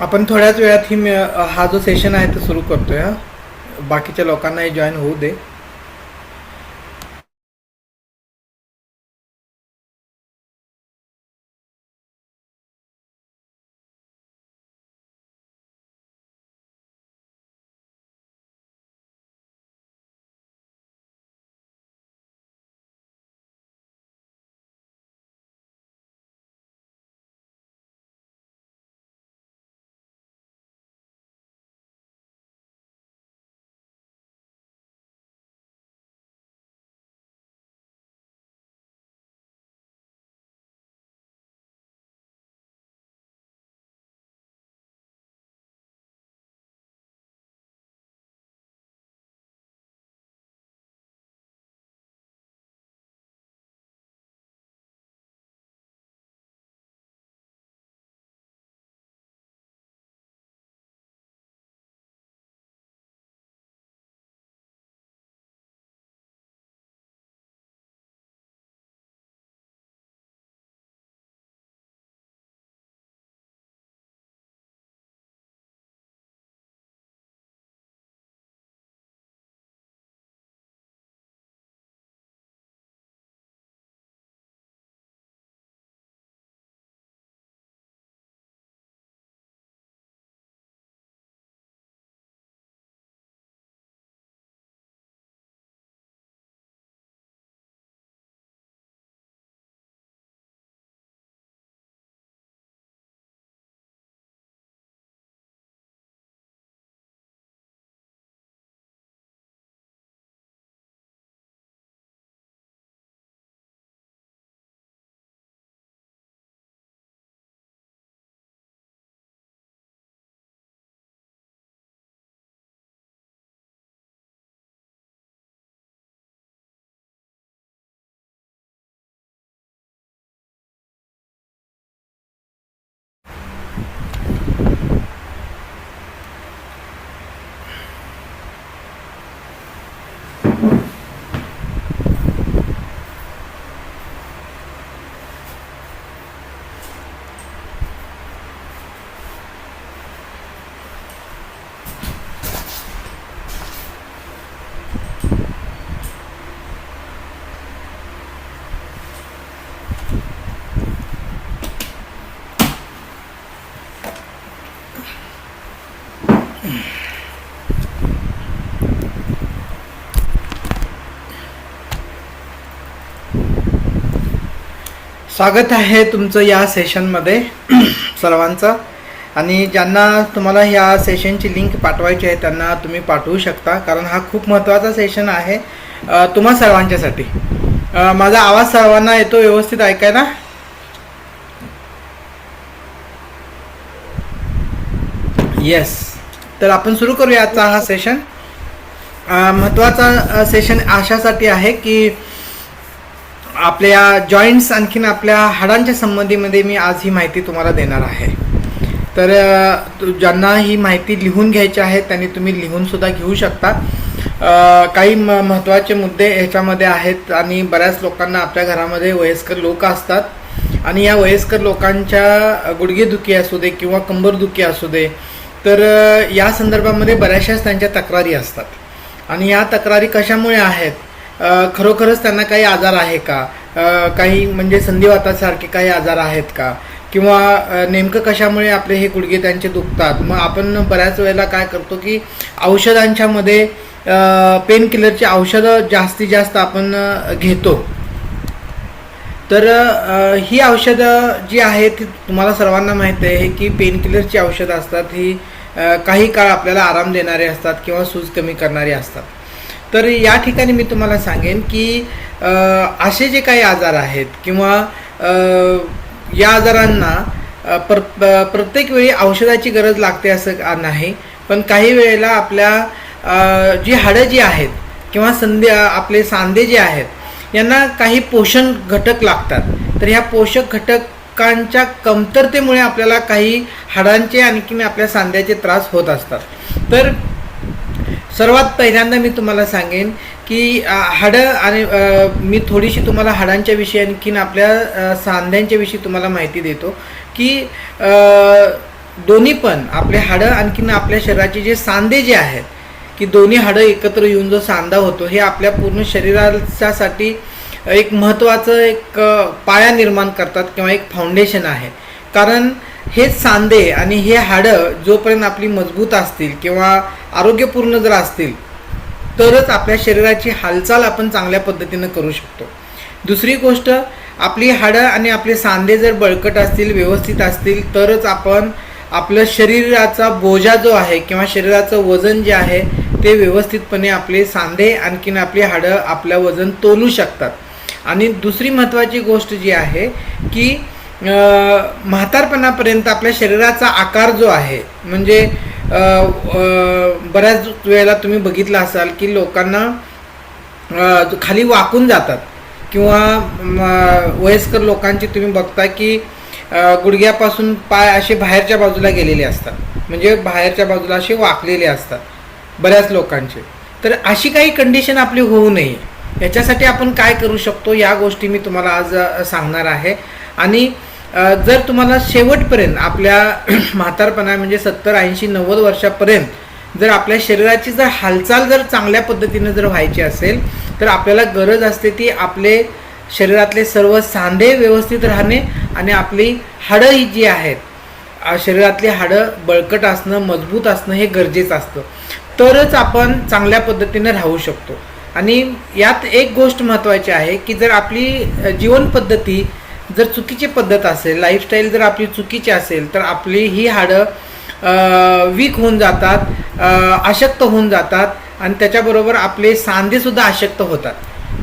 आपण थोड्याच वेळात हा जो सेशन आहे तो सुरू करतोय. बाकीच्या लोकांनाही जॉईन होऊ दे. स्वागत आहे तुमचं या सेशनमध्ये सर्वांचं. आणि ज्यांना तुम्हाला ह्या सेशनची लिंक पाठवायची आहे त्यांना तुम्ही पाठवू शकता, कारण हा खूप महत्त्वाचा सेशन आहे तुम्हा सर्वांच्यासाठी. माझा आवाज सर्वांना येतो व्यवस्थित ऐकायला? येस. तर आपण सुरू करूया आजचा हा सेशन. महत्त्वाचा सेशन अशासाठी आहे की आपल्या जॉईंट्स आणखीन आपल्या हाडांच्या संबंधीमध्ये मी आज ही माहिती तुम्हाला देणार आहे. तर ज्यांना ही माहिती लिहून घ्यायची आहे त्यांनी तुम्ही लिहून सुद्धा घेऊ शकता. काही महत्त्वाचे मुद्दे ह्याच्यामध्ये आहेत आणि बऱ्याच लोकांना आपल्या घरामध्ये वयस्कर लोक असतात आणि या वयस्कर लोकांच्या गुडघेदुखी असू दे किंवा कंबरदुखी असू दे, तर या संदर्भामध्ये बऱ्याचशाच त्यांच्या तक्रारी असतात. आणि या तक्रारी कशामुळे आहेत? खरोखरच त्यांना काही आजार आहे का? काही म्हणजे संधिवातासारखे काही आजार आहेत का? किंवा नेमकं कशामुळे आपले हे गुडघे त्यांचे दुखतात? मग आपण बऱ्याच वेळेला काय करतो की औषधांच्या मध्ये पेन किलरची औषधं जास्तीत जास्त आपण घेतो. तर ही औषधं जी आहेत तुम्हाला सर्वांना माहीत आहे की पेन किलरची औषधं असतात. ही काही काळ आपल्याला आराम देणारे असतात किंवा सूज कमी करणारे असतात. तर या ठिकाणी मी तुम्हाला सांगेन की असे जे काही आजार आहेत किंवा या आजारांना प्रत्येक वेळी औषधाची गरज लागते असं नाही, पण काही वेळेला आपल्या जी हाडं जी आहेत किंवा आपले सांधे जे आहेत यांना काही पोषण घटक लागतात. तर ह्या पोषक घटकांच्या कमतरतेमुळे आपल्याला काही हाडांचे आणखी आपल्या सांध्याचे त्रास होत असतात. तर सर्वात पहिल्यांदा मी तुम्हाला सांगेन की हाडं आणि मी थोडीशी तुम्हाला हाडांच्या विषयी आणखीन आपल्या सांध्यांच्या विषयी तुम्हाला माहिती देतो की दोन्ही पण आपले हाडं आणखीन आपल्या शरीराचे जे सांधे जे आहेत की दोन्ही हाडं एकत्र येऊन जो सांधा होतो हे आपल्या पूर्ण शरीरासाठी एक महत्त्वाचं एक पाया निर्माण करतात किंवा एक फाउंडेशन आहे. कारण हे सांधे आणि हे हाडं जोपर्यंत आपली मजबूत असतील किंवा आरोग्यपूर्ण जर असतील तरच आपल्या शरीराची हालचाल आपण चांगल्या पद्धतीनं करू शकतो. दुसरी गोष्ट, आपली हाडं आणि आपले सांधे जर बळकट असतील, व्यवस्थित असतील तरच आपण आपलं शरीराचा बोजा जो आहे किंवा शरीराचं वजन जे आहे ते व्यवस्थितपणे आपले सांधे आणखीन आपली हाडं आपलं वजन तोलू शकतात. आणि दुसरी महत्त्वाची गोष्ट जी आहे की म्हातारपणापर्यंत आपल्या शरीराचा आकार जो आहे म्हणजे बऱ्याच वेळेला तुम्ही बघितलं असाल की लोकांना खाली वाकून जातात किंवा वयस्कर लोकांची तुम्ही बघता की गुडघ्यापासून पाय असे बाहेरच्या बाजूला गेलेले असतात, म्हणजे बाहेरच्या बाजूला असे वाकलेले असतात बऱ्याच लोकांचे. तर अशी काही कंडिशन आपली होऊ नये याच्यासाठी आपण काय करू शकतो या गोष्टी मी तुम्हाला आज सांगणार आहे. आणि जर तुम्हाला शेवटपर्यंत आपल्या म्हातारपणा म्हणजे 70, 80, 90 वर्षापर्यंत जर आपल्या शरीराची जर हालचाल जर चांगल्या पद्धतीने जर व्हायची असेल तर आपल्याला गरज असते ती आपले शरीरातले सर्व सांधे व्यवस्थित राहणे आणि आपली हाडं ही जी आहेत शरीरातली हाडं बळकट असणं, मजबूत असणं हे गरजेचं असतं. तरच आपण चांगल्या पद्धतीने राहू शकतो. आणि यात एक गोष्ट महत्त्वाची आहे की जर आपली जीवनपद्धती जर चुकीची पद्धत असेल, लाईफस्टाईल जर आपली चुकीची असेल तर आपली ही हाडं वीक होऊन जातात, अशक्त होऊन जातात आणि त्याच्याबरोबर आपले सांधेसुद्धा अशक्त होतात.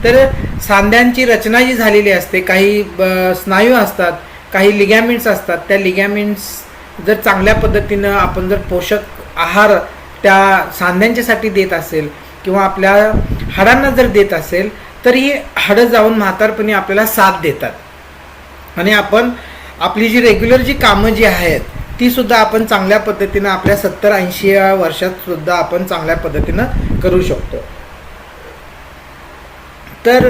तर सांध्यांची रचना जी झालेली असते, काही स्नायू असतात, काही लिगॅमेंट्स असतात, त्या लिगॅमेंट्स जर चांगल्या पद्धतीनं आपण जर पोषक आहार त्या सांध्यांच्यासाठी देत असेल किंवा आपल्या हाडांना जर देत असेल तर ही हाडं जाऊन म्हातारपणी आपल्याला साथ देतात आणि आपण आपली जी रेग्युलर जी कामं जी आहेत ती सुद्धा आपण चांगल्या पद्धतीनं आपल्या 70-80 वर्षात सुद्धा आपण चांगल्या पद्धतीनं करू शकतो. तर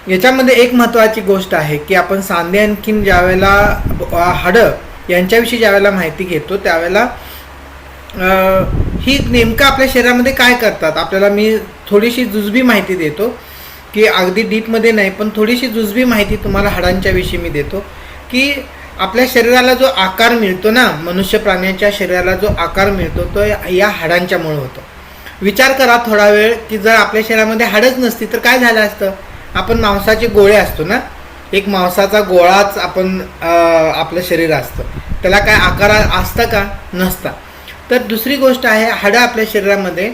याच्यामध्ये एक महत्त्वाची गोष्ट आहे की आपण सांधे आणखीन ज्यावेळेला हाडं यांच्याविषयी ज्यावेळेला माहिती घेतो त्यावेळेला ही नेमकं आपल्या शरीरामध्ये काय करतात आपल्याला मी थोडीशी जुजबी माहिती देतो की अगदी डीपमध्ये नाही पण थोडीशी जुजबी माहिती तुम्हाला हाडांच्या विषयी मी देतो की आपल्या शरीराला जो आकार मिळतो ना, मनुष्य प्राण्याच्या शरीराला जो आकार मिळतो तो या हाडांच्यामुळे होतो. विचार करा थोडा वेळ की जर आपल्या शरीरामध्ये हाडच नसती तर काय झालं असतं. आपण मांसाचे गोळे असतो ना, एक मांसाचा गोळाच आपण आपलं शरीर असतं, त्याला काय आकार असतं का? नसता. तर दुसरी गोष्ट आहे, हाडं आपल्या शरीरामध्ये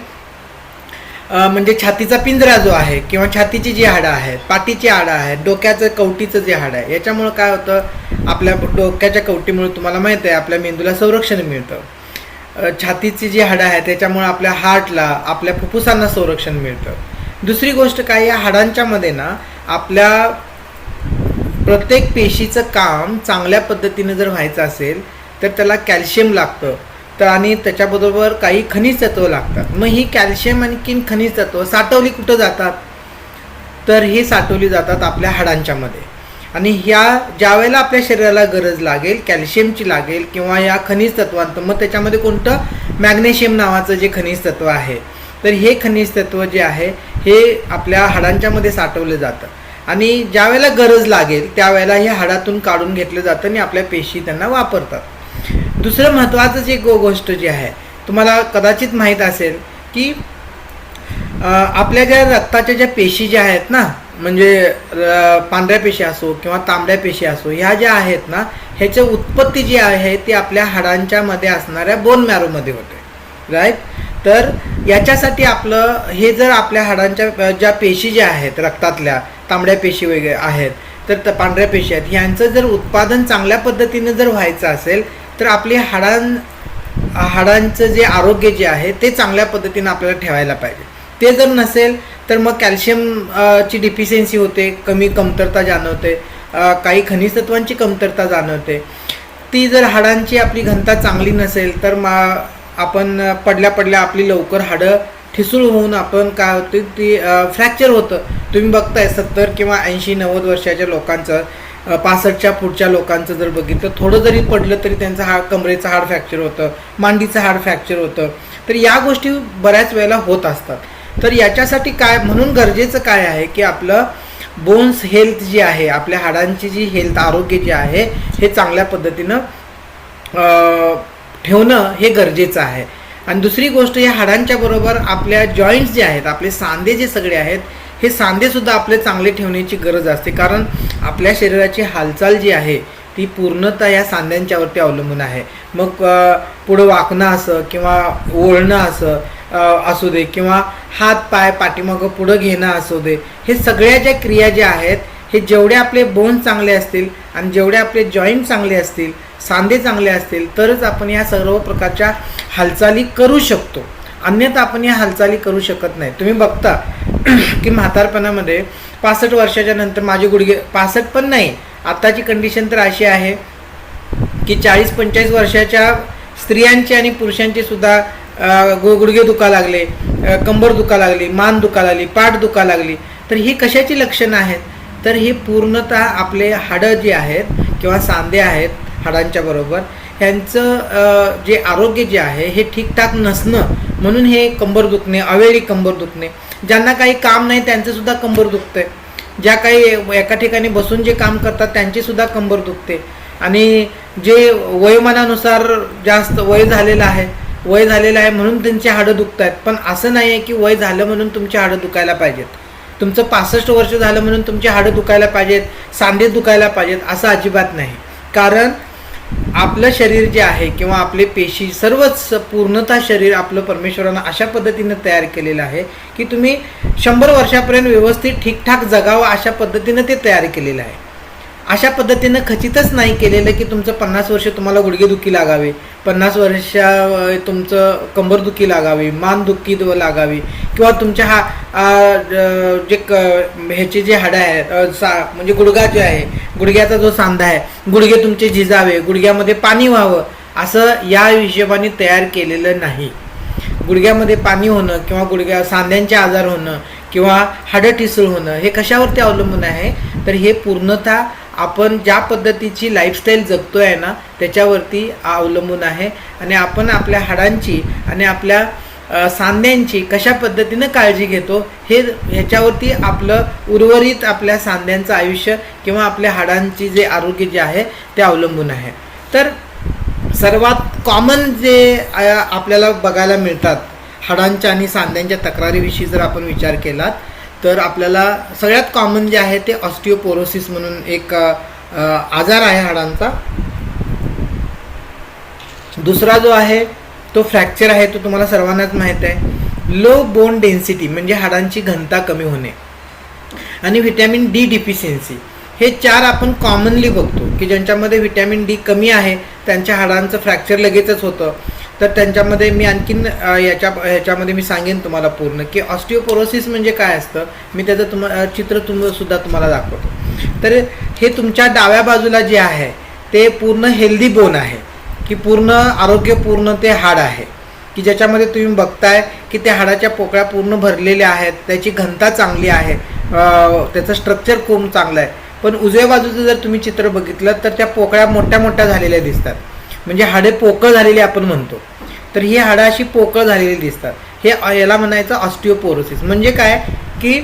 म्हणजे छातीचा पिंजरा जो आहे किंवा छातीची जी हाडं आहेत, पाठीची हाडं आहेत, डोक्याचं कवटीचं जे हाडं आहे याच्यामुळं काय होतं आपल्या डोक्याच्या कवटीमुळे तुम्हाला माहीत आहे आपल्या मेंदूला संरक्षण मिळतं. छातीची जी हाडं आहेत त्याच्यामुळे आपल्या हार्टला, आपल्या फुफ्फुसांना संरक्षण मिळतं. दुसरी गोष्ट काय, या हाडांच्या मध्ये ना आपल्या प्रत्येक पेशीचं काम चांगल्या पद्धतीने जर व्हायचं असेल तर त्याला कॅल्शियम लागतं तर आणि त्याच्याबरोबर काही खनिज तत्व लागतात. मग ही कॅल्शियम आणखीन खनिज तत्व साठवली कुठं जातात तर ही साठवली जातात आपल्या हाडांच्यामध्ये. आणि ह्या ज्यावेळेला आपल्या शरीराला गरज लागेल कॅल्शियमची लागेल किंवा या खनिज तत्वांत मग त्याच्यामध्ये कोणतं मॅग्नेशियम नावाचं जे खनिज तत्व आहे तर हे खनिज तत्व जे आहे हे आपल्या हाडांच्यामध्ये साठवलं जातं आणि ज्यावेळेला गरज लागेल त्यावेळेला हे हाडातून काढून घेतलं जातं आणि आपल्या पेशी त्यांना वापरतात. दुसरं महत्त्वाचं जे गोष्ट जी आहे तुम्हाला कदाचित माहीत असेल की आपल्या ज्या रक्ताच्या ज्या पेशी ज्या आहेत ना, म्हणजे पांढऱ्या पेशी असो किंवा तांबड्या पेशी असो, ह्या ज्या आहेत ना ह्याची उत्पत्ती जी आहे ती आपल्या हाडांच्या मध्ये असणाऱ्या बोन मॅरोमध्ये होते, राईट. तर याच्यासाठी आपलं हे जर आपल्या हाडांच्या ज्या पेशी ज्या आहेत रक्तातल्या तांबड्या पेशी वगैरे आहेत तर पांढऱ्या पेशी आहेत ह्यांचं जर उत्पादन चांगल्या पद्धतीने जर व्हायचं असेल तर आपली हाडांचं जे आरोग्य जे आहे ते चांगल्या पद्धतीने आपल्याला ठेवायला पाहिजे. ते जर नसेल तर मग कॅल्शियमची डिफिशियन्सी होते, कमतरता जाणवते, काही खनिज तत्वांची कमतरता जाणवते. ती जर हाडांची आपली घनता चांगली नसेल तर आपण पडल्या आपली लवकर हाडं ठिसूळ होऊन आपण काय होते ती फ्रॅक्चर होतं. तुम्ही बघताय 70 किंवा 80-90 वर्षाच्या लोकांचं 65च्या पुढच्या लोकांचं जर बघितलं, थोडं जरी पडलं तरी त्यांचं कमरेचं हाड फ्रॅक्चर होतं, मांडीचं हाड फ्रॅक्चर होतं. तर या गोष्टी बऱ्याच वेळेला होत असतात. तर याच्यासाठी काय, म्हणून गरजेचं काय आहे की आपलं बोन्स हेल्थ जी आहे, आपल्या हाडांची जी हेल्थ, आरोग्य जे आहे हे चांगल्या पद्धतीनं ठेवणं हे गरजेचं आहे. आणि दुसरी गोष्ट, या हाडांच्या बरोबर आपल्या जॉईंट्स जे आहेत, आपले सांधे जे सगळे आहेत, हे सांधेसुद्धा आपले चांगले ठेवण्याची गरज असते. कारण आपल्या शरीराची हालचाल जी आहे ती पूर्णतः या सांध्यांच्यावरती अवलंबून आहे. मग पुढं वाकणं असं किंवा ओळणं असू दे, किंवा हात पाय पाठीमागं पुढं घेणं असू दे, हे सगळ्या ज्या क्रिया ज्या आहेत, हे जेवढे आपले बोन्स चांगले असतील आणि जेवढे आपले जॉईंट चांगले असतील, सांधे चांगले असतील, तरच आपण या सर्व प्रकारच्या हालचाली करू शकतो. अन्यथा आपण या हालचाली करू शकत नाही. तुम्ही बघता की म्हातारपणामध्ये 65 वर्षाच्या नंतर माझे गुडघे, 65 पण नाही, आत्ताची कंडिशन तर अशी आहे की 40-45 वर्षाच्या स्त्रियांचे आणि पुरुषांचे सुद्धा गुडघे दुखा लागले, कंबर दुखा लागली, मान दुखा लागली, पाठ दुखा लागली. तर ही कशाची लक्षणं आहेत? तर ही पूर्णतः आपले हाडं जे आहेत किंवा सांधे आहेत हाडांच्या बरोबर, ह्यांचं जे आरोग्य जे आहे हे ठीकठाक नसणं, म्हणून हे कंबर दुखणे, अवेळी कंबर दुखणे. ज्यांना काही काम नाही त्यांचं सुद्धा कंबर दुखतंय, ज्या काही एका ठिकाणी बसून जे काम करतात त्यांची सुद्धा कंबर दुखते. आणि जे वयोमानानुसार जास्त वय झालेलं आहे म्हणून त्यांची हाडं दुखत आहेत. पण असं नाही आहे की वय झालं म्हणून तुमची हाडं दुखायला पाहिजेत, तुमचं 65 वर्ष झालं म्हणून तुमची हाडं दुखायला पाहिजेत, सांधे दुखायला पाहिजेत, असं अजिबात नाही. कारण आपलं शरीर जे आहे किंवा आपले पेशी, सर्वच पूर्णतः शरीर आपलं परमेश्वरानं अशा पद्धतीनं तयार केलेलं आहे की तुम्ही 100 वर्षापर्यंत व्यवस्थित ठीकठाक जगावं, अशा पद्धतीनं ते तयार केलेलं आहे. अशा पद्धतीनं खचितच नाही केलेलं की तुमचं 50 वर्ष तुम्हाला गुडघेदुखी लागावे, 50 वर्ष तुमचं कंबरदुखी लागावी, मानदुखी लागावी, किंवा तुमच्या ह्याचे जे हाडं आहेत, म्हणजे गुडघा जे आहे, गुडघ्याचा जो सांधा आहे, गुडघे तुमचे झिजावे, गुडघ्यामध्ये पाणी व्हावं, असं या हिशोबाने तयार केलेलं नाही. गुडघ्यामध्ये पाणी होणं किंवा सांध्यांचे आजार होणं किंवा हाडं ठिसूळ होणं हे कशावरती अवलंबून आहे? तर हे पूर्णतः आपण ज्या पद्धतीची लाईफस्टाईल जगतोय आहे ना, त्याच्यावरती अवलंबून आहे. आणि आपण आपल्या हाडांची आणि आपल्या सांध्यांची कशा पद्धतीनं काळजी घेतो ह्याच्यावरती आपलं उर्वरित आपल्या सांध्यांचं आयुष्य किंवा आपल्या हाडांची जे आरोग्य जे आहे ते अवलंबून आहे. तर सर्वात कॉमन जे आपल्याला बघायला मिळतात हाडांच्या आणि सांध्यांच्या तक्रारीविषयी जर आपण विचार केला तर आपल्याला सगळ्यात कॉमन जे आहे ते ऑस्टिओपोरोसिस म्हणून एक आजार आहे हाडांचा. दुसरा जो आहे तो फ्रॅक्चर आहे, तो तुम्हाला सर्वांनाच माहीत आहे. लो बोन डेन्सिटी म्हणजे हाडांची घनता कमी होणे, आणि व्हिटॅमिन डी डिफिशियन्सी, हे 4 आपण कॉमनली बघतो की ज्यांच्यामध्ये व्हिटॅमिन डी कमी आहे त्यांच्या हाडांचं फ्रॅक्चर लगेचच होतं. तर त्यांच्यामध्ये मी आणखीन ह्याच्यामध्ये मी सांगेन तुम्हाला पूर्ण की ऑस्टिओपोरोसिस म्हणजे काय असतं. मी त्याचं चित्र सुद्धा तुम्हाला दाखवतो. तर हे तुमच्या डाव्या बाजूला जे आहे ते पूर्ण हेल्दी बोन आहे, की पूर्ण आरोग्यपूर्ण ते हाड आहे, की ज्याच्यामध्ये तुम्ही बघताय की त्या हाडाच्या पोकळ्या पूर्ण भरलेल्या आहेत, त्याची घनता चांगली आहे, त्याचं स्ट्रक्चर खूप चांगलं आहे. पण उजव्या बाजूचं जर तुम्ही चित्र बघितलं तर त्या पोकळ्या मोठ्या मोठ्या झालेल्या दिसतात, म्हणजे हाडे पोकळ झालेली आपण म्हणतो. तर ही हाडं अशी पोकळ झालेली दिसतात. हे याला म्हणायचं ऑस्टिओपोरोसिस. म्हणजे काय की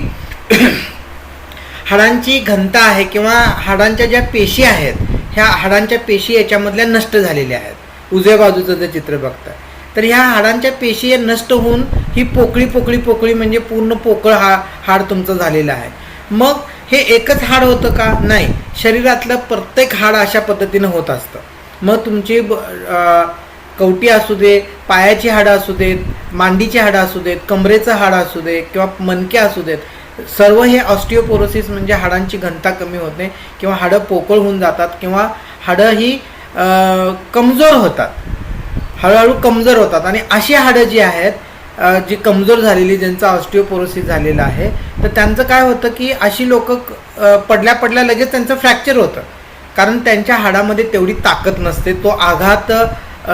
हाडांची घनता आहे किंवा हाडांच्या ज्या पेशी आहेत ह्या हाडांच्या पेशी याच्यामधल्या नष्ट झालेल्या आहेत. उजव्या बाजूचं जर चित्र बघता तर ह्या हाडांच्या पेशी या नष्ट होऊन ही पोकळी म्हणजे पूर्ण पोकळ हाड तुमचं झालेलं आहे. मग हे एकच हाड होतं का? नाही, शरीरातलं प्रत्येक हाड अशा पद्धतीनं होत असतं. मग तुमची कवटी असू दे, पायाची हाडं असू देत, मांडीची हाडं असू देत, कमरेचं हाड असू दे किंवा मणके असू देत, सर्व हे ऑस्टिओपोरोसिस म्हणजे हाडांची घनता कमी होते किंवा हाडं पोकळ होऊन जातात किंवा हाडं ही कमजोर होतात, हळूहळू कमजोर होतात. आणि अशी हाडं जी आहेत जी कमजोर झालेली, ज्यांचा ऑस्टिओपोरोसिस झालेला आहे, तर त्यांचं काय होतं की अशी लोक पडल्या लगेच त्यांचं फ्रॅक्चर होतं. कारण त्यांच्या हाडामध्ये तेवढी ताकद नसते, तो आघात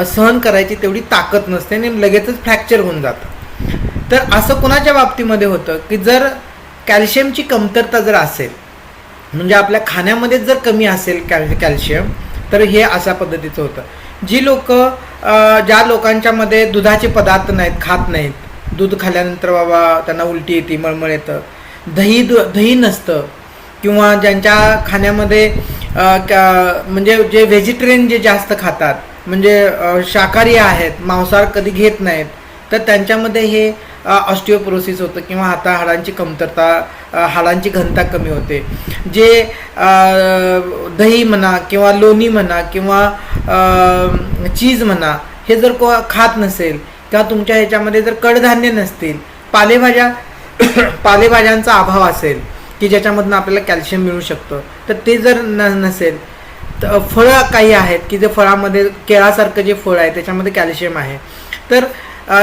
सहन करायची तेवढी ताकद नसते आणि लगेचच फ्रॅक्चर होऊन जातं. तर असं कोणाच्या बाबतीमध्ये होतं की जर कॅल्शियमची कमतरता जर असेल म्हणजे आपल्या खाण्यामध्ये जर कमी असेल कॅल्शियम तर हे अशा पद्धतीचं होतं. जी लोक ज्या लोकांच्या मध्ये दुधाचे पदार्थ नाहीत, खात नाहीत, दूध खाल्ल्यानंतर बाबा त्यांना उलटी येते, मळमळ येतं, दही नसतं, किंवा ज्यांच्या खाण्यामध्ये म्हणजे जे व्हेजिटेरियन जे जास्त खातात, म्हणजे शाकाहारी आहेत, मांसाहार कधी घेत नाहीत, तर त्यांच्यामध्ये हे ऑस्टिओपोरोसिस होतं किंवा हाडांची कमतरता, हाडांची घनता कमी होते. जे दही म्हणा किंवा लोणी म्हणा किंवा चीज म्हणा हे जर खात नसेल किंवा तुमच्या ह्याच्यामध्ये जर कडधान्य नसतील, पालेभाज्यांचा अभाव असेल की ज्याच्यामधून आपल्याला कॅल्शियम मिळू शकतं, तर ते जर नसेल, तर फळं काही आहेत की जे फळामध्ये केळासारखं जे फळ आहे त्याच्यामध्ये कॅल्शियम आहे, तर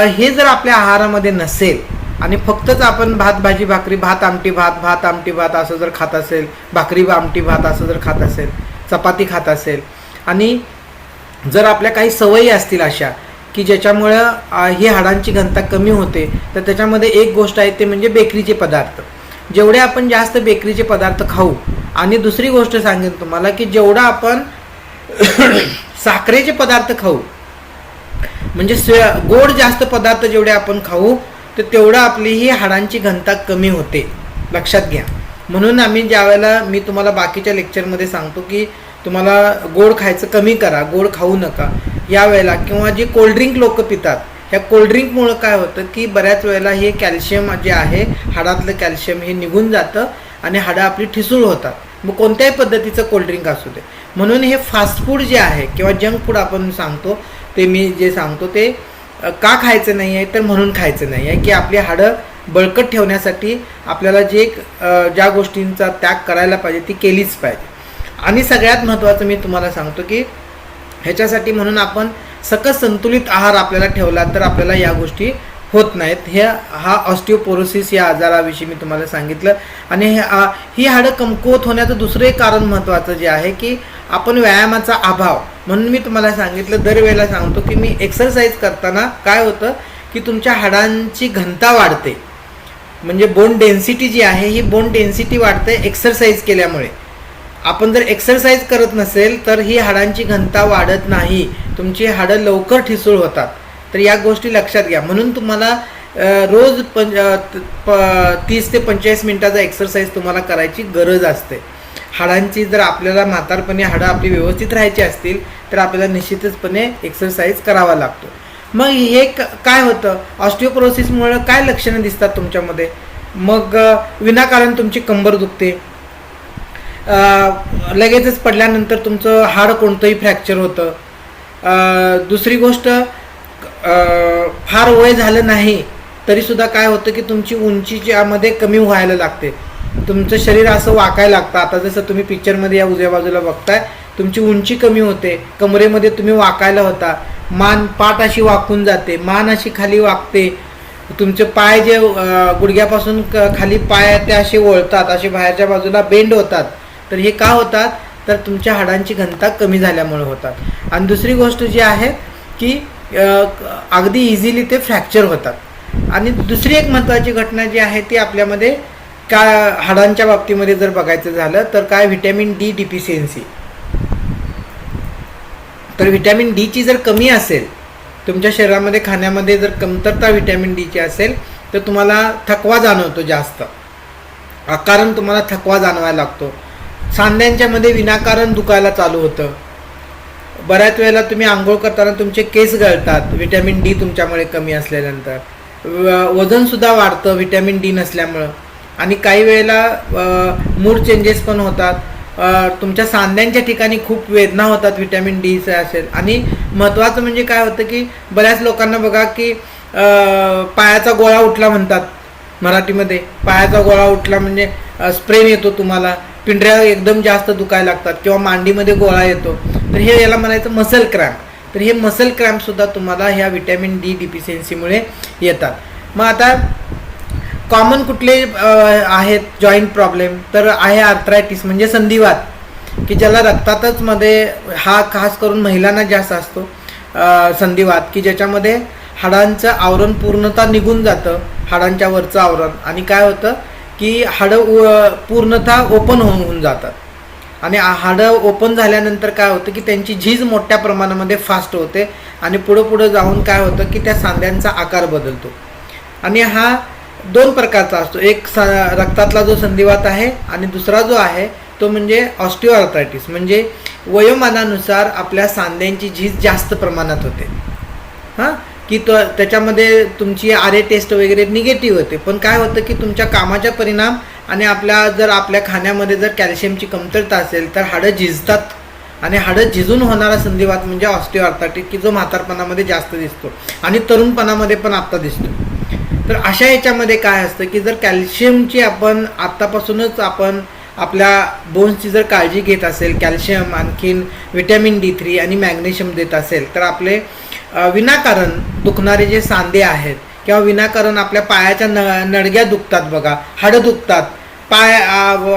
हे जर आपल्या आहारामध्ये नसेल आणि फक्तच आपण भात भाजी भाकरी, भात आमटी भात असं जर खात असेल, भाकरी आमटी भात असं जर खात असेल, चपाती खात असेल, आणि जर आपल्या काही सवयी असतील अशा की ज्याच्यामुळं ही हाडांची घनता कमी होते, तर त्याच्यामध्ये एक गोष्ट आहे ते म्हणजे बेकरीचे पदार्थ. जेवढे आपण जास्त बेकरीचे पदार्थ खाऊ, आणि दुसरी गोष्ट सांगेन तुम्हाला की जेवढा आपण साखरेचे पदार्थ खाऊ, म्हणजे गोड जास्त पदार्थ जेवढे आपण खाऊ, तर तेवढं आपली ही हाडांची घनता कमी होते, लक्षात घ्या. म्हणून आम्ही ज्यावेळेला मी तुम्हाला बाकीच्या लेक्चरमध्ये सांगतो की तुम्हाला गोड खायचं कमी करा, गोड खाऊ नका, यावेळेला किंवा जे कोल्ड्रिंक लोक पितात, ह्या कोल्ड्रिंकमुळं काय होतं की बऱ्याच वेळेला हे कॅल्शियम जे आहे, हाडातलं कॅल्शियम हे निघून जातं आणि हाडं आपली ठिसूळ होतात. मग कोणत्याही पद्धतीचं कोल्ड्रिंक असू दे. म्हणून हे फास्ट फूड जे आहे किंवा जंक फूड आपण सांगतो, ते मी जे सांगतो ते का खायचं नाही आहे, तर म्हणून खायचं नाही आहे की आपली हाडं बळकट ठेवण्यासाठी आपल्याला ज्या गोष्टींचा त्याग करायला पाहिजे ती केलीच पाहिजे. आणि सगळ्यात महत्त्वाचं मी तुम्हाला सांगतो की ह्याच्यासाठी म्हणून आपण सकस संतुलित आहार आपल्याला ठेवला तर आपल्याला या गोष्टी होत नाहीत. हा ऑस्टिओपोरोसिस या आजाराविषयी मी तुम्हाला सांगितलं. आणि ही हाडं कमकुवत होण्याचं दुसरं एक कारण महत्त्वाचं जे आहे की आपण व्यायामाचा अभाव. म्हणून मी तुम्हाला सांगितलं, दरवेळेला सांगतो की मी एक्सरसाइज करताना काय होतं की तुमच्या हाडांची घनता वाढते, म्हणजे बोन डेन्सिटी जी आहे ही बोन डेन्सिटी वाढते एक्सरसाइज केल्यामुळे. आपण जर एक्सरसाइज करत नसेल तर ही हाडांची घनता वाढत नाही, तुमची हाडं लवकर ठिसूळ होतात. तर या गोष्टी लक्षात घ्या. म्हणून तुम्हाला रोज 30 ते 45 मिनिटाचा एक्सरसाइज तुम्हाला करायची गरज असते. हाडांची जर आपल्याला म्हातारपणी हाडं आपली व्यवस्थित राहायची असतील तर आपल्याला निश्चितचपणे एक्सरसाइज करावा लागतो. मग हे काय होतं, ऑस्टिओपोरोसिसमुळे काय लक्षणं दिसतात तुमच्यामध्ये? मग विनाकारण तुमची कंबर दुखते, लगेचच पडल्यानंतर तुमचं हाड कोणतंही फ्रॅक्चर होतं. दुसरी गोष्ट, फार वय झालं नाही तरीसुद्धा काय होतं की तुमची उंची ज्यामध्ये कमी व्हायला लागते, तुमचं शरीर असं वाकायला लागतं. आता जसं तुम्ही पिक्चरमध्ये या उजव्या बाजूला बघताय, तुमची उंची कमी होते, कमरेमध्ये तुम्ही वाकायला होता, पाठ अशी वाकून जाते, मान अशी खाली वाकते, तुमचे पाय जे गुडघ्यापासून खाली पाय ते असे वळतात, असे बाहेरच्या बाजूला बेंड होतात. तर हे का होतात, तर तुमच्या हाडांची घनता कमी झाल्यामुळे होतात. आणि दुसरी गोष्ट जी आहे की अगदी इझिली ते फ्रॅक्चर होतात. आणि दुसरी एक महत्त्वाची घटना जी आहे ती आपल्यामध्ये काय हाडांच्या बाबतीमध्ये जर बघायचं झालं तर काय, व्हिटॅमिन डी डिफिशियन्सी. तर व्हिटॅमिन डीची जर कमी असेल तुमच्या शरीरामध्ये, खाण्यामध्ये जर कमतरता व्हिटॅमिन डीची असेल तर तुम्हाला थकवा जाणवतो जास्त, कारण तुम्हाला थकवा जाणवायला लागतो. सांध्यांच्या मध्ये विनाकारण दुखायला चालू होतं. बऱ्याच वेळेला तुम्ही आंघोळ करताना तुमचे केस गळतात व्हिटॅमिन डी तुमच्यामुळे कमी असल्यानंतर. वजनसुद्धा वाढतं व्हिटॅमिन डी नसल्यामुळं. आणि काही वेळेला मूड चेंजेस पण होतात. तुमच्या सांध्यांच्या ठिकाणी खूप वेदना होतात व्हिटॅमिन डीचं असेल. आणि महत्त्वाचं म्हणजे काय होतं की बऱ्याच लोकांना बघा की पायाचा गोळा उठला म्हणतात मराठीमध्ये. पायाचा गोळा उठला म्हणजे स्प्रेन येतो तुम्हाला, पिंढऱ्या एकदम जास्त दुखायला लागतात किंवा मांडीमध्ये गोळा येतो. तर हे याला म्हणायचं मसल क्रॅम्प. तर हे मसल क्रॅम्पसुद्धा तुम्हाला ह्या व्हिटॅमिन डी डिफिशियन्सीमुळे येतात. मग आता कॉमन कुठले आहेत जॉईंट प्रॉब्लेम, तर आहे आर्थरायटिस म्हणजे संधिवात, की ज्याला रक्तातच मध्ये हा खास करून महिलांना जास्त असतो संधिवात, की ज्याच्यामध्ये हाडांचं आवरण पूर्णतः निघून जातं, हाडांच्या वरचं आवरण. आणि काय होतं की हाडं पूर्णतः ओपन होऊन जातात. आणि हाडं ओपन झाल्यानंतर काय होतं की त्यांची झीज मोठ्या प्रमाणामध्ये फास्ट होते आणि पुढं जाऊन काय होतं की त्या सांध्यांचा आकार बदलतो. आणि हा 2 प्रकारचा असतो. एक रक्तातला जो संधिवात आहे आणि दुसरा जो आहे तो म्हणजे ऑस्टिओआर्थरायटिस, म्हणजे वयोमानानुसार आपल्या सांध्यांची झीज जास्त प्रमाणात होते. की त्याच्यामध्ये तुमची RA टेस्ट वगैरे निगेटिव्ह होते, पण काय होतं की तुमच्या कामाचा परिणाम आणि आपल्या खाण्यामध्ये जर कॅल्शियमची कमतरता असेल तर हाडं झिजतात आणि हाडं झिजून होणारा संधिवात म्हणजे ऑस्टिओआर्थरायटिस, की जो म्हातारपणामध्ये जास्त दिसतो आणि तरुणपणामध्ये पण आत्ता दिसतो. तर अशा याच्यामध्ये काय असतं की जर कॅल्शियमची आपण आत्तापासूनच आपण आपल्या बोन्सची जर काळजी घेत असेल, कॅल्शियम आणखीन व्हिटॅमिन D3 आणि मॅग्नेशियम देत असेल, तर आपले विनाकारण दुखणारे जे सांधे आहेत किंवा विनाकारण आपल्या पायाच्या नडग्या दुखतात बघा, हाडं दुखतात,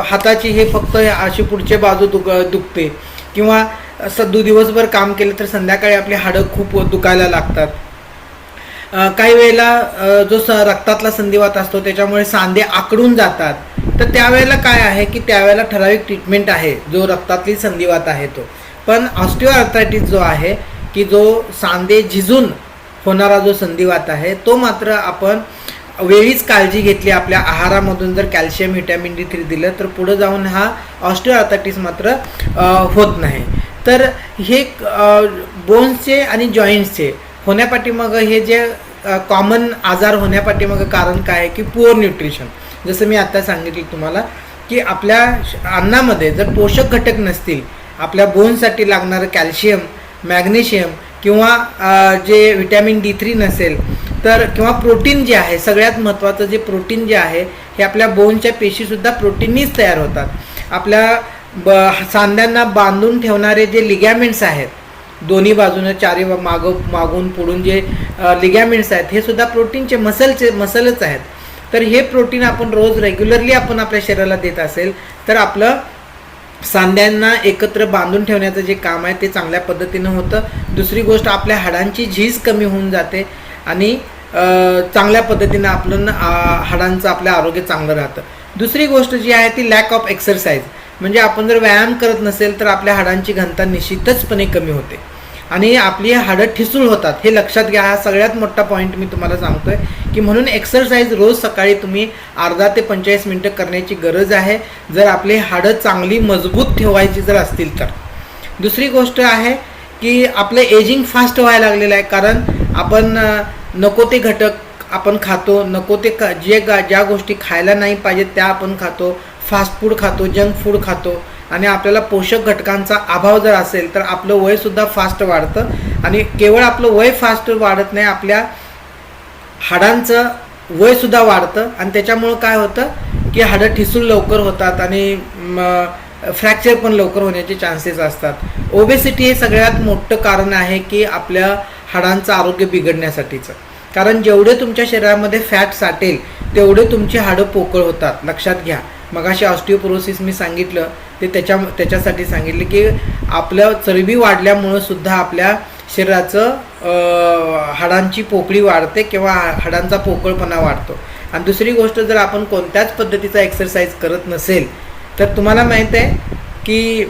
हाताची हे फक्त अशी पुढचे बाजू दुखते किंवा दिवसभर काम केलं तर संध्याकाळी आपली हाडं खूप दुखायला लागतात. काही वेळेला जो रक्तातला संधिवात असतो त्याच्यामुळे सांधे आकडून जातात, तर त्यावेळेला काय आहे की त्यावेळेला ठराविक ट्रीटमेंट आहे जो रक्तातली संधिवात आहे तो. पण ऑस्टिओआर्थरायटिस जो आहे की जो सांधे झिजून होणारा जो संधिवात आहे तो मात्र आपण वेळीच काळजी घेतली, आपल्या आहारामधून जर कॅल्शियम व्हिटॅमिन D3 दिलं तर पुढे जाऊन हा ऑस्टिओआर्थरायटिस मात्र होत नाही. तर हे बोन्सचे आणि जॉईंट्सचे होण्यापाठीमागं हे जे कॉमन आजार होण्यापाठीमागं कारण काय आहे की पुअर न्यूट्रिशन. जसं मी आता सांगितलं तुम्हाला की आपल्या अन्नामध्ये जर पोषक घटक नसतील, आपल्या बोनसाठी लागणारं कॅल्शियम मॅग्नेशियम किंवा जे व्हिटॅमिन D3 नसेल तर किंवा प्रोटीन जे आहे, सगळ्यात महत्त्वाचं जे प्रोटीन जे आहे हे आपल्या बोनच्या पेशीसुद्धा प्रोटीननीच तयार होतात. आपल्या सांध्यांना बांधून ठेवणारे जे लिगॅमेंट्स आहेत दोन्ही बाजूनं मागून पुढून जे लिगॅमेंट्स आहेत हे सुद्धा प्रोटीनचे मसलच आहेत. तर हे प्रोटीन आपण रोज रेग्युलरली आपण आपल्या शरीराला देत असेल तर आपलं सांध्यांना एकत्र बांधून ठेवण्याचं जे काम आहे ते चांगल्या पद्धतीनं होतं. दुसरी गोष्ट आपल्या हाडांची झीज कमी होऊन जाते आणि चांगल्या पद्धतीनं आपलं हाडांचं आपलं आरोग्य चांगलं राहतं. दुसरी गोष्ट जी आहे ती लॅक ऑफ एक्सरसाइज, म्हणजे आपण जर व्यायाम करत नसेल तर आपल्या हाडांची घनता निश्चितचपणे कमी होते आणि आपली हाडं ठिसूळ होतात. हे लक्षात घ्या, हा सगळ्यात मोठा पॉईंट मी तुम्हाला सांगतोय की म्हणून एक्सरसाइज रोज सकाळी तुम्ही अर्धा ते 45 मिनटं करण्याची गरज आहे जर आपली हाडं चांगली मजबूत ठेवायची जर असतील तर. दुसरी गोष्ट आहे की आपलं एजिंग फास्ट व्हायला लागलेलं आहे, कारण आपण नको ते घटक आपण खातो, नको ते ज्या गोष्टी खायला नाही पाहिजेत त्या आपण खातो, फास्ट फूड खातो, जंक फूड खातो आणि आपल्याला पोषक घटकांचा अभाव जर असेल तर आपलं वयसुद्धा फास्ट वाढतं. आणि केवळ आपलं वय फास्ट वाढत नाही, आपल्या हाडांचं वयसुद्धा वाढतं आणि त्याच्यामुळं काय होतं की हाडं ठिसूळ लवकर होतात आणि फ्रॅक्चर पण लवकर होण्याचे चान्सेस असतात. ओबेसिटी हे सगळ्यात मोठं कारण आहे की आपल्या हाडांचं आरोग्य बिघडण्यासाठीचं, कारण जेवढे तुमच्या शरीरामध्ये फॅट साठेल तेवढे तुमची हाडं पोकळ होतात. लक्षात घ्या, मगाशी ऑस्टिओपोरोसिस मी सांगितलं ते त्याच्यासाठी सांगितले की आपलं चरबी वाढल्यामुळं सुद्धा आपल्या शरीराचं हाडांची पोकळी वाढते किंवा हाडांचा पोकळपणा वाढतो. आणि दुसरी गोष्ट, जर आपण कोणत्याच पद्धतीचा एक्सरसाइज करत नसेल तर तुम्हाला माहीत आहे की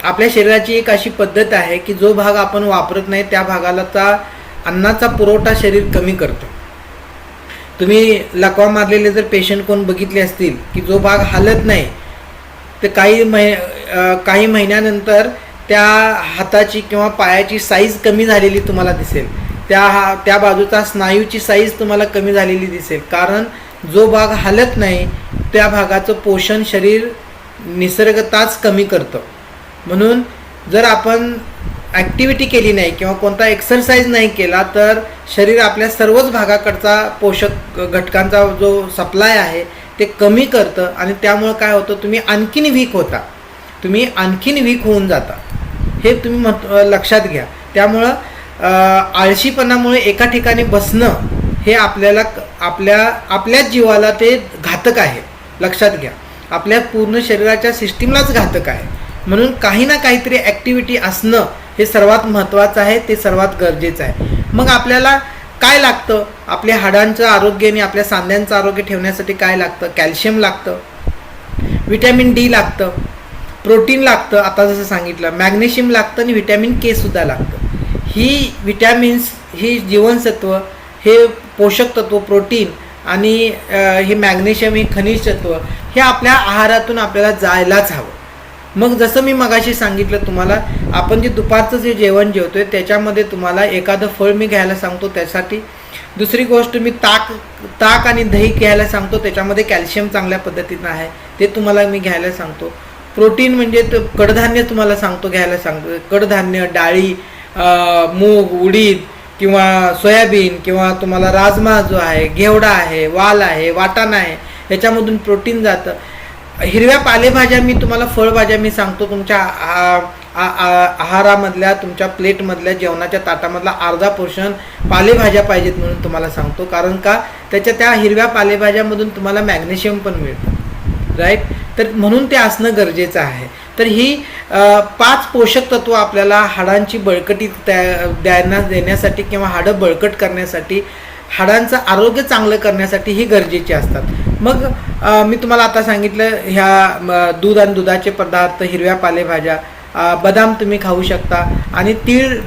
आपल्या शरीराची एक अशी पद्धत आहे की जो भाग आपण वापरत नाही त्या भागाला अन्नाचा पुरवठा शरीर कमी करतं. तुम्ही लकवा मारलेले जर पेशंट कोण बघितले असतील की जो भाग हालत नाही तर काही महिन्यानंतर त्या हाताची किंवा पायाची साईज कमी झालेली तुम्हाला दिसेल, त्या बाजूचा स्नायूची साईज तुम्हाला कमी झालेली दिसेल, कारण जो भाग हालत नाही त्या भागाचं पोषण शरीर निसर्गताच कमी करतं. म्हणून जर आपण ॲक्टिव्हिटी केली नाही किंवा कोणता एक्सरसाइज नाही केला तर शरीर आपल्या सर्वच भागाकडचा पोषक घटकांचा जो सप्लाय आहे ते कमी करतं आणि त्यामुळं काय होतं, तुम्ही आणखीन वीक होऊन जाता. हे तुम्ही लक्षात घ्या. त्यामुळं आळशीपणामुळे एका ठिकाणी बसणं हे आपल्याच जीवाला ते घातक आहे. लक्षात घ्या, आपल्या पूर्ण शरीराच्या सिस्टीमलाच घातक आहे. म्हणून काही ना काहीतरी ॲक्टिव्हिटी असणं हे सर्वात महत्त्वाचं आहे, ते सर्वात गरजेचं आहे. मग आपल्याला काय लागतं आपल्या हाडांचं आरोग्य आणि आपल्या सांध्यांचं आरोग्य ठेवण्यासाठी? काय लागतं? कॅल्शियम लागतं, व्हिटॅमिन डी लागतं, प्रोटीन लागतं, आता जसं सांगितलं, मॅग्नेशियम लागतं आणि व्हिटॅमिन के सुद्धा लागतं. ही व्हिटॅमिन्स, ही जीवनसत्व, हे पोषक तत्व, प्रोटीन आणि हे मॅग्नेशियम, हे खनिज तत्व, हे आपल्या आहारातून आपल्याला जायलाच हवं. मग जसं मी मगाशी सांगितलं तुम्हाला, आपण जे दुपारचं जे जेवण जेवतोय त्याच्यामध्ये तुम्हाला एखादं फळ मी घ्यायला सांगतो त्यासाठी. दुसरी गोष्ट, मी ताक आणि दही घ्यायला सांगतो, त्याच्यामध्ये कॅल्शियम चांगल्या पद्धतीनं आहे, ते तुम्हाला मी घ्यायला सांगतो. प्रोटीन म्हणजे कडधान्य तुम्हाला सांगतो घ्यायला सांगतो, कडधान्य, डाळी, मूग, उडीद किंवा सोयाबीन किंवा तुम्हाला राजमा जो आहे, घेवडा आहे, वाल आहे, वाटाणा आहे, याच्यामधून प्रोटीन जातं. हिरव्या पालेभाज्या, मी तुम्हाला फळभाज्या मी सांगतो, तुमच्या आहारामधल्या, तुमच्या प्लेटमधल्या, जेवणाच्या ताटामधला अर्धा पोर्शन पालेभाज्या पाहिजेत म्हणून तुम्हाला सांगतो. कारण का, त्या हिरव्या पालेभाज्यामधून तुम्हाला मॅग्नेशियम पण मिळतं, राईट. तर म्हणून ते असणं गरजेचं आहे. तर ही 5 पोषक तत्व आपल्याला हाडांची बळकटी देण्यासाठी किंवा हाडं बळकट करण्यासाठी, हाडांचं आरोग्य चांगलं करण्यासाठी ही गरजेची असतात. मग मी तुम्हाला आता सांगितलं, ह्या दूध आणि दुधाचे पदार्थ, हिरव्या पालेभाज्या, बदाम तुम्ही खाऊ शकता आणि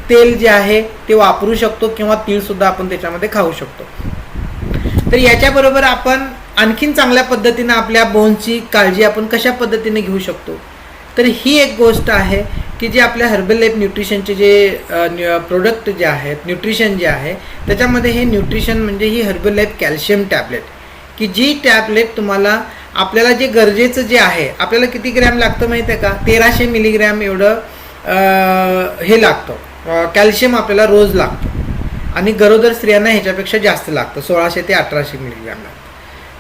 तेल जे आहे ते वापरू शकतो किंवा तीळसुद्धा आपण त्याच्यामध्ये खाऊ शकतो. तर याच्याबरोबर आपण आणखीन चांगल्या पद्धतीनं आपल्या बोनची काळजी आपण कशा पद्धतीने घेऊ शकतो? तर ही एक गोष्ट आहे की जे आपल्या हर्बल लाईफ न्यूट्रिशनचे जे प्रोडक्ट जे आहेत, न्यूट्रिशन जे आहे, त्याच्यामध्ये हे न्यूट्रिशन म्हणजे ही हर्बल लाईफ कॅल्शियम टॅबलेट, की जी टॅबलेट तुम्हाला आपल्याला जे गरजेचं जे आहे, आपल्याला किती ग्रॅम लागतं माहीत आहे का? 1300 मिलीग्रॅम एवढं हे लागतं, कॅल्शियम आपल्याला रोज लागतं आणि गरोदर स्त्रियांना ह्याच्यापेक्षा जास्त लागतं, 1600 ते 1800 मिलीग्रॅम लागतं.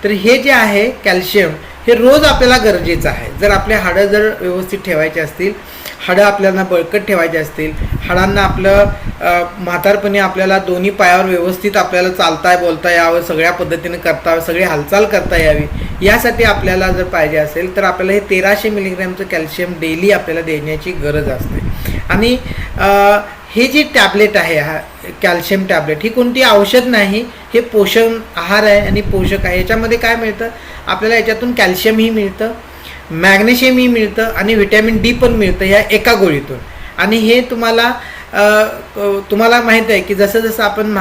तर हे जे आहे कॅल्शियम, हे रोज आपल्याला गरजेचं आहे. जर आपले हाडं जर व्यवस्थित ठेवायचे असतील, हाडं आपल्याला बळकट ठेवायचे असतील, हाडांना आपलं म्हातारपणी आपल्याला दोन्ही पायावर व्यवस्थित आपल्याला चालता बोलता यावं, सगळ्या पद्धतीने करता यावं, सगळी हालचाल करता यावी, यासाठी आपल्याला जर पाहिजे असेल तर आपल्याला हे 1300 मिलीग्रॅमचं कॅल्शियम डेली आपल्याला देण्याची गरज असते. आणि हे जे टॅबलेट आहे, हा कॅल्शियम टॅबलेट, ही कोणती औषध नाही, हे पोषण आहार आहे आणि पोषक आहे. याच्यामध्ये काय मिळतं आपल्याला? याच्यातून कॅल्शियमही मिळतं, मॅग्नेशियमही मिळतं आणि व्हिटॅमिन डी पण मिळतं ह्या एका गोळीतून. आणि हे तुम्हाला माहीत आहे की जसं जसं आपण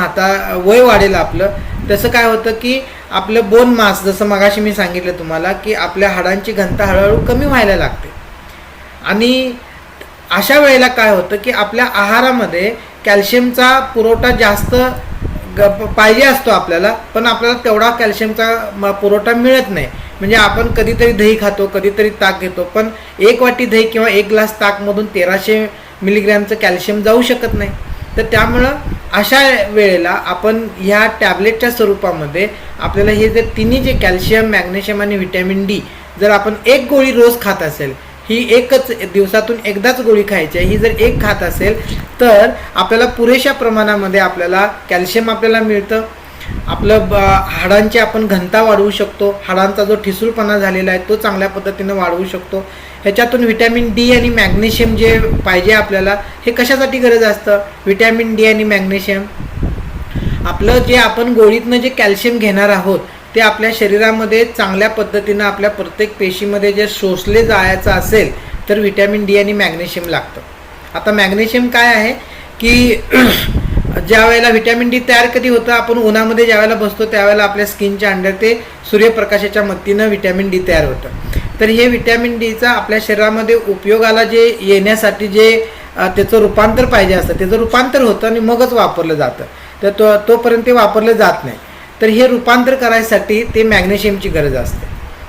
वय वाढेल आपलं, तसं काय होतं की आपलं बोन मास, जसं मगाशी मी सांगितलं तुम्हाला, की आपल्या हाडांची घनता हळूहळू कमी व्हायला लागते. आणि अशा वेळेला काय होतं की आपल्या आहारामध्ये कॅल्शियमचा पुरवठा जास्त पाहिजे असतो आपल्याला, पण आपल्याला तेवढा कॅल्शियमचा पुरवठा मिळत नाही. म्हणजे आपण कधीतरी दही खातो, कधीतरी ताक घेतो, पण 1 वाटी दही किंवा 1 ग्लास ताकमधून 1300 मिलीग्रॅमचं कॅल्शियम जाऊ शकत नाही. तर त्यामुळं अशा वेळेला आपण ह्या टॅबलेटच्या स्वरूपामध्ये आपल्याला हे जर तिन्ही जे कॅल्शियम, मॅग्नेशियम आणि व्हिटॅमिन डी, जर आपण 1 गोळी रोज खात असेल, ही एकच दिवसातून एकदाच गोळी खायची आहे, ही जर 1 खात असेल तर आपल्याला पुरेशा प्रमाणामध्ये आपल्याला कॅल्शियम आपल्याला मिळतं. आपलं हाडांची आपण घनता वाढवू शकतो, हाडांचा जो ठिसूळपणा झालेला आहे तो चांगल्या पद्धतीनं वाढवू शकतो. ह्याच्यातून व्हिटॅमिन डी आणि मॅग्नेशियम जे पाहिजे आपल्याला, हे कशासाठी गरज असतं? व्हिटॅमिन डी आणि मॅग्नेशियम आपलं जे आपण गोळीतनं जे कॅल्शियम घेणार आहोत ते आपल्या शरीरामध्ये चांगल्या पद्धतीनं आपल्या प्रत्येक पेशीमध्ये जे शोषले जायचं असेल तर व्हिटॅमिन डी आणि मॅग्नेशियम लागतं. आता मॅग्नेशियम काय आहे की ज्या वेळेला व्हिटॅमिन डी तयार कधी होतं, आपण उन्हामध्ये ज्या वेळेला बसतो त्यावेळेला आपल्या स्किनच्या अंडर ते सूर्यप्रकाशाच्या मदतीनं व्हिटॅमिन डी तयार होतं. तर हे व्हिटॅमिन डीचा आपल्या शरीरामध्ये उपयोगाला जे येण्यासाठी जे त्याचं रूपांतर पाहिजे असतं, त्याचं रूपांतर होतं आणि मगच वापरलं जातं. तर तोपर्यंत ते वापरलं जात नाही. तर हे रूपांतर करायसाठी ते मॅग्नेशियमची गरज असते.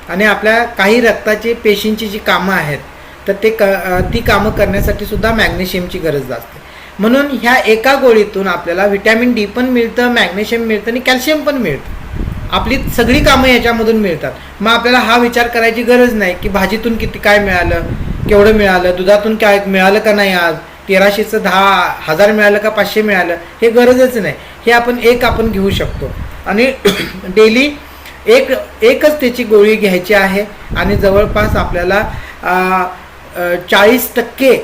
आणि आपल्या काही रक्ताची पेशींची जी कामं आहेत तर ती कामं करण्यासाठी सुद्धा मॅग्नेशियमची गरज असते. म्हणून ह्या एका गोळीतून आपल्याला व्हिटॅमिन डी पण मिळतं, मॅग्नेशियम मिळतं आणि कॅल्शियम पण मिळतं. आपली सगळी कामं याच्यामधून मिळतात. मग आपल्याला हा विचार करायची गरज नाही की भाजीतून किती काय मिळालं, केवढं मिळालं, दुधातून काय मिळालं का नाही, आज 1300चं 10,000 मिळालं का 500 मिळालं, हे गरजच नाही. हे आपण घेऊ शकतो. आणि डेली एकच त्याची गोळी घ्यायची आहे आणि जवळपास आपल्याला 40%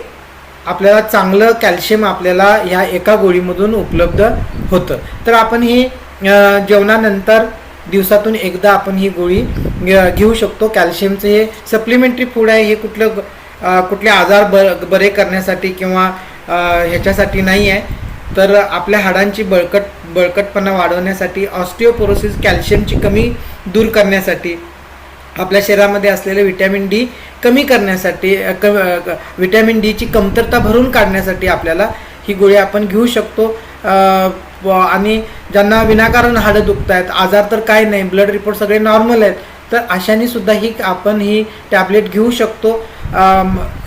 आपल्याला चांगलं कॅल्शियम आपल्याला ह्या एका गोळीमधून उपलब्ध होतं. तर आपण ही जेवणानंतर दिवसातून एकदा आपण ही गोळी घेऊ शकतो. कॅल्शियमचं हे सप्लिमेंटरी फूड आहे. हे कुठले आजार बरे करण्यासाठी किंवा ह्याच्यासाठी नाही आहे, तर आपल्या हाडांची बळकटपणा वाढवण्यासाठी, ऑस्टिओपोरोसिस, कॅल्शियमची कमी दूर करण्यासाठी, आपल्या शरीरामध्ये असलेले व्हिटॅमिन डी कमी करण्यासाठी, व्हिटॅमिन डीची कमतरता भरून काढण्यासाठी आपल्याला ही गोळी आपण घेऊ शकतो. आणि ज्यांना विनाकारण हाडं दुखत आहेत, आजार तर काय नाही, ब्लड रिपोर्ट सगळे नॉर्मल आहेत, तर अशाने सुद्धा आपण ही टॅबलेट घेऊ शकतो.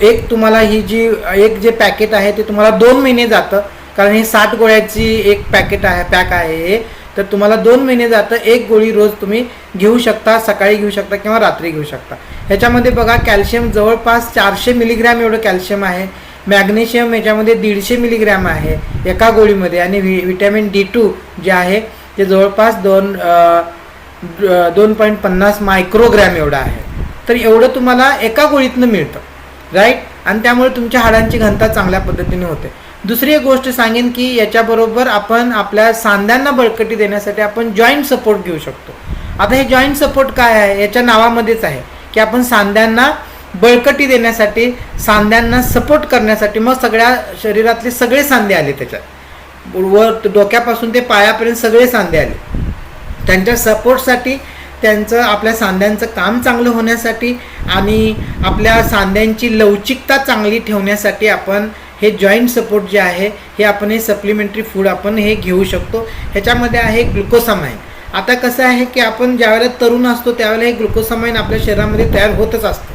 एक तुम्हाला एक जे पॅकेट आहे ते तुम्हाला 2 महिने जातं, कारण हे 60 गोळ्याची एक पॅक आहे हे. तर तुम्हाला 2 महिने जातं. एक गोळी रोज तुम्ही घेऊ शकता, सकाळी घेऊ शकता किंवा रात्री घेऊ शकता. ह्याच्यामध्ये बघा कॅल्शियम जवळपास 400 मिलीग्रॅम एवढं कॅल्शियम आहे. मॅग्नेशियम याच्यामध्ये 150 मिलीग्रॅम आहे एका गोळीमध्ये. आणि व्हिटॅमिन D2 जे आहे ते जवळपास 2.50 मायक्रोग्रॅम एवढं आहे. तर एवढं तुम्हाला एका गोळीतनं मिळतं, राईट. आणि त्यामुळे तुमच्या हाडांची घनता चांगल्या पद्धतीने होते. दुसरी एक गोष्ट सांगेन की याच्याबरोबर आपण आपल्या सांध्यांना बळकटी देण्यासाठी आपण जॉईंट सपोर्ट घेऊ शकतो. आता हे जॉईंट सपोर्ट काय आहे, याच्या नावामध्येच आहे की आपण सांध्यांना बळकटी देण्यासाठी, सांध्यांना सपोर्ट करण्यासाठी. मग सगळ्या शरीरातले सगळे सांधे आले त्याच्यात, वर डोक्यापासून ते पायापर्यंत सगळे सांधे आले. त्यांच्या सपोर्टसाठी, त्यांचं आपल्या सांध्यांचं काम चांगलं होण्यासाठी आणि आपल्या सांध्यांची लवचिकता चांगली ठेवण्यासाठी आपण हे जॉईंट सपोर्ट जे आहे हे आपण हे सप्लिमेंटरी फूड आपण हे घेऊ शकतो. ह्याच्यामध्ये आहे ग्लुकोसामाइन. आता कसं आहे की आपण ज्यावेळेला तरुण असतो त्यावेळेला हे ग्लुकोसामाइन आपल्या शरीरामध्ये तयार होतच असतं.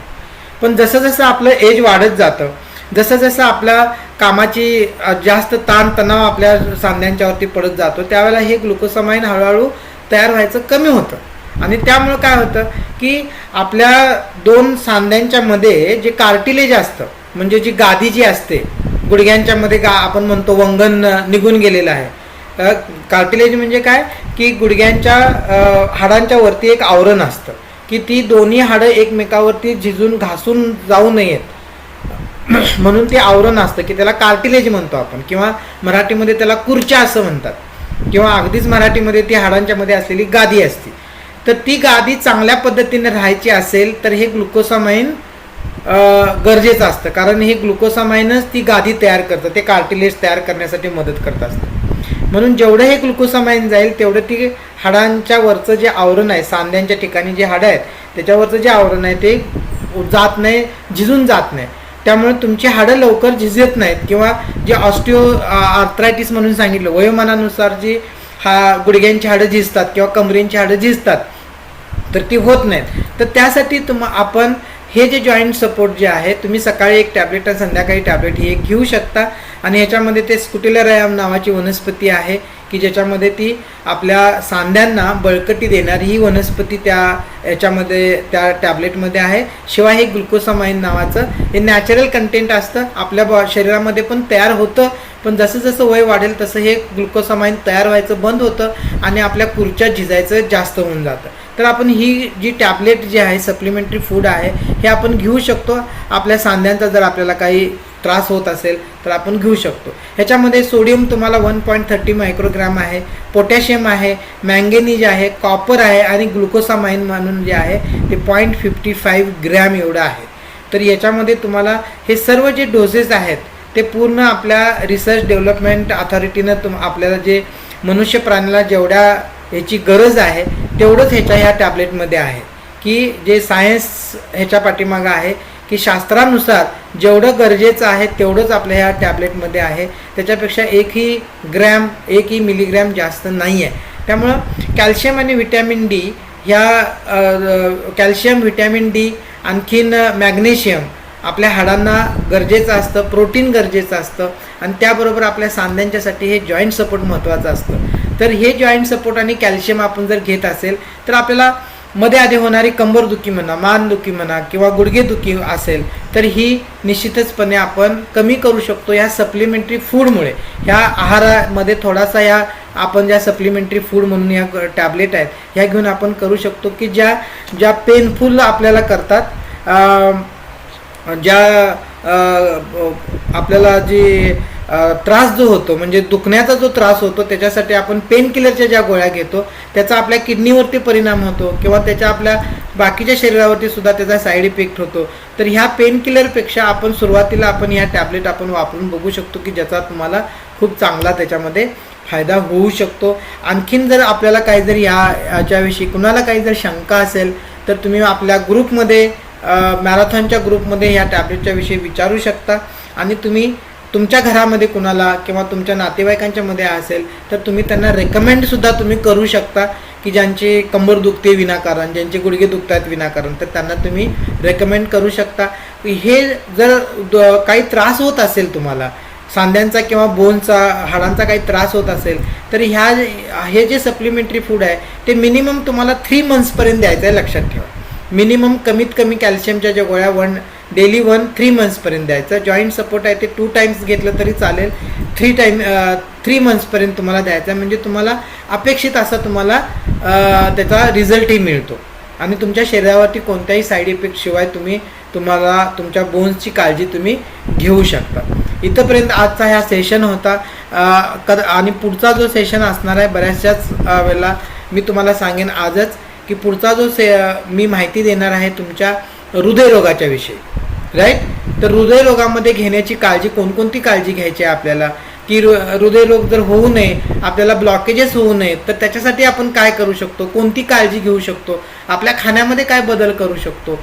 पण जसं जसं आपलं एज वाढत जातं, जसं जसं आपल्या कामाची जास्त ताणतणाव आपल्या सांध्यांच्यावरती पडत जातो, त्यावेळेला हे ग्लुकोसामाइन हळूहळू तयार व्हायचं कमी होतं. आणि त्यामुळं काय होतं की आपल्या 2 सांध्यांच्या मध्ये जे कार्टिलेज असतं, म्हणजे जी गादी जी असते गुडघ्यांच्या मध्ये, आपण म्हणतो वंगण निघून गेलेलं आहे. कार्टिलेज म्हणजे काय की गुडघ्यांच्या हाडांच्या वरती एक आवरण असतं की ती दोन्ही हाडं एकमेकावरती झिजून घासून जाऊ नयेत म्हणून ते आवरण असतं की त्याला कार्टिलेज म्हणतो आपण, किंवा मराठीमध्ये त्याला कुर्च्या असं म्हणतात, किंवा अगदीच मराठीमध्ये ती हाडांच्या मध्ये असलेली गादी असते. तर ती गादी चांगल्या पद्धतीने राहायची असेल तर हे ग्लुकोसामाइन गरजेचं असतं, कारण हे ग्लुकोसामाइनच ती गादी तयार करतं, ते कार्टिलेज तयार करण्यासाठी मदत करत असतं. म्हणून जेवढं हे ग्लुकोसामाइन जाईल तेवढं ती हाडांच्या वरचं जे आवरण आहे, सांध्यांच्या ठिकाणी जे हाडं आहेत त्याच्यावरचं जे आवरण आहे ते जात नाही, झिजून जात नाही. त्यामुळे तुमची हाडं लवकर झिजत नाहीत, किंवा जे आर्थरायटिस म्हणून सांगितलं, वयोमानानुसार जी गुडघ्यांची हाडं झिजतात किंवा कमरेंची हाडं झिजतात तर ती होत नाहीत. तर त्यासाठी आपण हे जे जॉईंट सपोर्ट जे आहे, तुम्ही सकाळी एक टॅबलेट आणि संध्याकाळी टॅबलेट ही एक घेऊ शकता. आणि ह्याच्यामध्ये ते स्कुटिलरायम नावाची वनस्पती आहे की ज्याच्यामध्ये ती आपल्या सांध्यांना बळकटी देणारी ही वनस्पती याच्यामध्ये त्या टॅबलेटमध्ये आहे. शिवाय हे ग्लुकोसामाइन नावाचं हे नॅचरल कंटेंट असतं, आपल्या शरीरामध्ये पण तयार होतं. पण जसं जसं वय वाढेल तसं हे ग्लुकोसामाइन तयार व्हायचं बंद होतं आणि आपल्या कुर्च्या झिजायचं जास्त होऊन जातं. तर आपण ही जी टॅबलेट जी आहे, सप्लिमेंटरी फूड आहे, हे आपण घेऊ शकतो. आपल्या सांध्यांचा जर आपल्याला काही त्रास होत असेल तर आपण घेऊ शकतो. ह्याच्यामध्ये सोडियम तुम्हाला 1.30 मायक्रोग्राम आहे, पोटॅशियम आहे, मँगेनीज आहे, कॉपर आहे आणि ग्लुकोसामाइन म्हणून जे आहे ते 0.55 ग्रॅम एवढं आहे. तर याच्यामध्ये तुम्हाला हे सर्व जे डोसेस आहेत ते पूर्ण आपल्या रिसर्च डेव्हलपमेंट अथॉरिटीनं आपल्याला जे मनुष्य प्राण्याला जेवढ्या ह्याची गरज आहे तेवढंच ह्या टॅबलेटमध्ये आहे, की जे सायन्स ह्याच्या पाठीमागं आहे की शास्त्रानुसार जेवढं गरजेचं आहे तेवढंच आपल्या ह्या टॅबलेटमध्ये आहे. त्याच्यापेक्षा एकही मिलीग्रॅम जास्त नाही आहे. त्यामुळं कॅल्शियम आणि vitamin D calcium, vitamin D, आणखीन मॅग्नेशियम आपल्या हाडांना गरजेचं असतं, प्रोटीन गरजेचं असतं. आणि त्याबरोबर आपल्या सांध्यांच्यासाठी हे जॉईंट सपोर्ट महत्त्वाचं असतं. तर हे जॉईंट सपोर्ट आणि कॅल्शियम आपण जर घेत असेल तर आपल्याला मध्ये आधी होणारी कंबरदुखी म्हणा, मानदुखी म्हणा किंवा गुडघेदुखी असेल तर ही निश्चितचपणे आपण कमी करू शकतो ह्या सप्लिमेंटरी फूडमुळे. ह्या आहारामध्ये थोडासा आपण ज्या सप्लिमेंटरी फूड म्हणून या टॅबलेट आहेत ह्या घेऊन आपण करू शकतो की ज्या पेनफुल आपल्याला करतात, ज्या आपल्याला जी त्रास जो होतो म्हणजे दुखण्याचा जो त्रास होतो त्याच्यासाठी आपण पेन किलरच्या ज्या गोळ्या घेतो त्याचा आपल्या किडनीवरती परिणाम होतो किंवा त्याच्या आपल्या बाकीच्या शरीरावरती सुद्धा त्याचा साईड इफेक्ट होतो. तर ह्या पेन किलरपेक्षा आपण सुरुवातीला आपण ह्या टॅबलेट आपण वापरून बघू शकतो की ज्याचा तुम्हाला खूप चांगला त्याच्यामध्ये फायदा होऊ शकतो. आणखीन जर आपल्याला काही जर याच्याविषयी कुणाला काही जर शंका असेल तर तुम्ही आपल्या ग्रुपमध्ये मॅरेथॉनच्या ग्रुपमध्ये ह्या टॅबलेटच्या विषयी विचारू शकता. आणि तुम्ही तुमच्या घरामध्ये कुणाला किंवा तुमच्या नातेवाईकांच्या मध्ये असेल तर तुम्ही त्यांना रेकमेंडसुद्धा तुम्ही करू शकता की ज्यांची कंबर दुखते विनाकारण, ज्यांचे गुडघे दुखतात विनाकारण, तर त्यांना तुम्ही रेकमेंड करू शकता. हे जर काही त्रास होत असेल तुम्हाला सांध्यांचा किंवा बोनचा हाडांचा काही त्रास होत असेल तर हे जे सप्लिमेंटरी फूड आहे ते मिनिमम तुम्हाला 3 मंथ्सपर्यंत द्यायचं आहे. लक्षात ठेवा, मिनिमम कमीत कमी कॅल्शियमच्या ज्या गोळ्या डेली 3 मंथ्सपर्यंत द्यायचं. जॉईंट सपोर्ट आहे ते 2 टाइम्स घेतलं तरी चालेल. 3 मंथ्सपर्यंत तुम्हाला द्यायचं आहे म्हणजे तुम्हाला अपेक्षित असा तुम्हाला त्याचा रिझल्टही मिळतो आणि तुमच्या शरीरावरती कोणत्याही साईड इफेक्ट शिवाय तुम्हाला तुमच्या बोन्सची काळजी तुम्ही घेऊ शकता. इथंपर्यंत आजचा ह्या सेशन होता. आणि पुढचा जो सेशन असणार आहे बऱ्याचशाच वेळेला मी तुम्हाला सांगेन आजच की पुढचा जो मी माहिती देणार आहे तुमच्या हृदयरोगाच्या विषयी. राईट, तर हृदयरोगामध्ये घेण्याची काळजी कोणकोणती काळजी घ्यायची आहे आपल्याला की हृदयरोग जर होऊ नये, आपल्याला ब्लॉकेजेस होऊ नये तर त्याच्यासाठी आपण काय करू शकतो, कोणती काळजी घेऊ शकतो, आपल्या खाण्यामध्ये काय बदल करू शकतो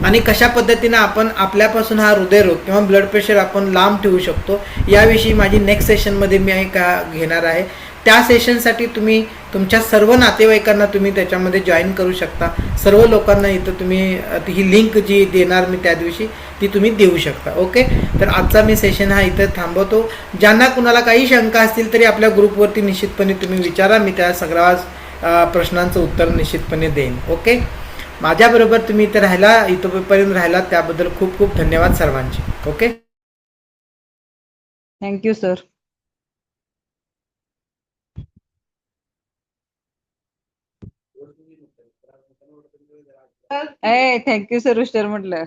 आणि कशा पद्धतीनं आपण आपल्यापासून हा हृदयरोग किंवा ब्लड प्रेशर आपण लांब ठेवू शकतो याविषयी माझी नेक्स्ट सेशनमध्ये मी घेणार आहे. त्या सेशनसाठी तुम्ही तुमच्या सर्व नातेवाईकांना तुम्ही त्याच्यामध्ये जॉईन करू शकता. सर्व लोकांना इथं तुम्ही ही लिंक जी देणार मी त्या दिवशी ती तुम्ही देऊ शकता. ओके, तर आजचा मी सेशन हा इथं थांबवतो. ज्यांना कुणाला काही शंका असतील तरी आपल्या ग्रुपवरती निश्चितपणे तुम्ही विचारा, मी त्या सगळ्या प्रश्नांचं उत्तर निश्चितपणे देईन. ओके, माझ्याबरोबर तुम्ही इथंपर्यंत राहिला त्याबद्दल खूप खूप धन्यवाद सर्वांचे. Okay, thank you sir. Thank you sir mister म्हटलं.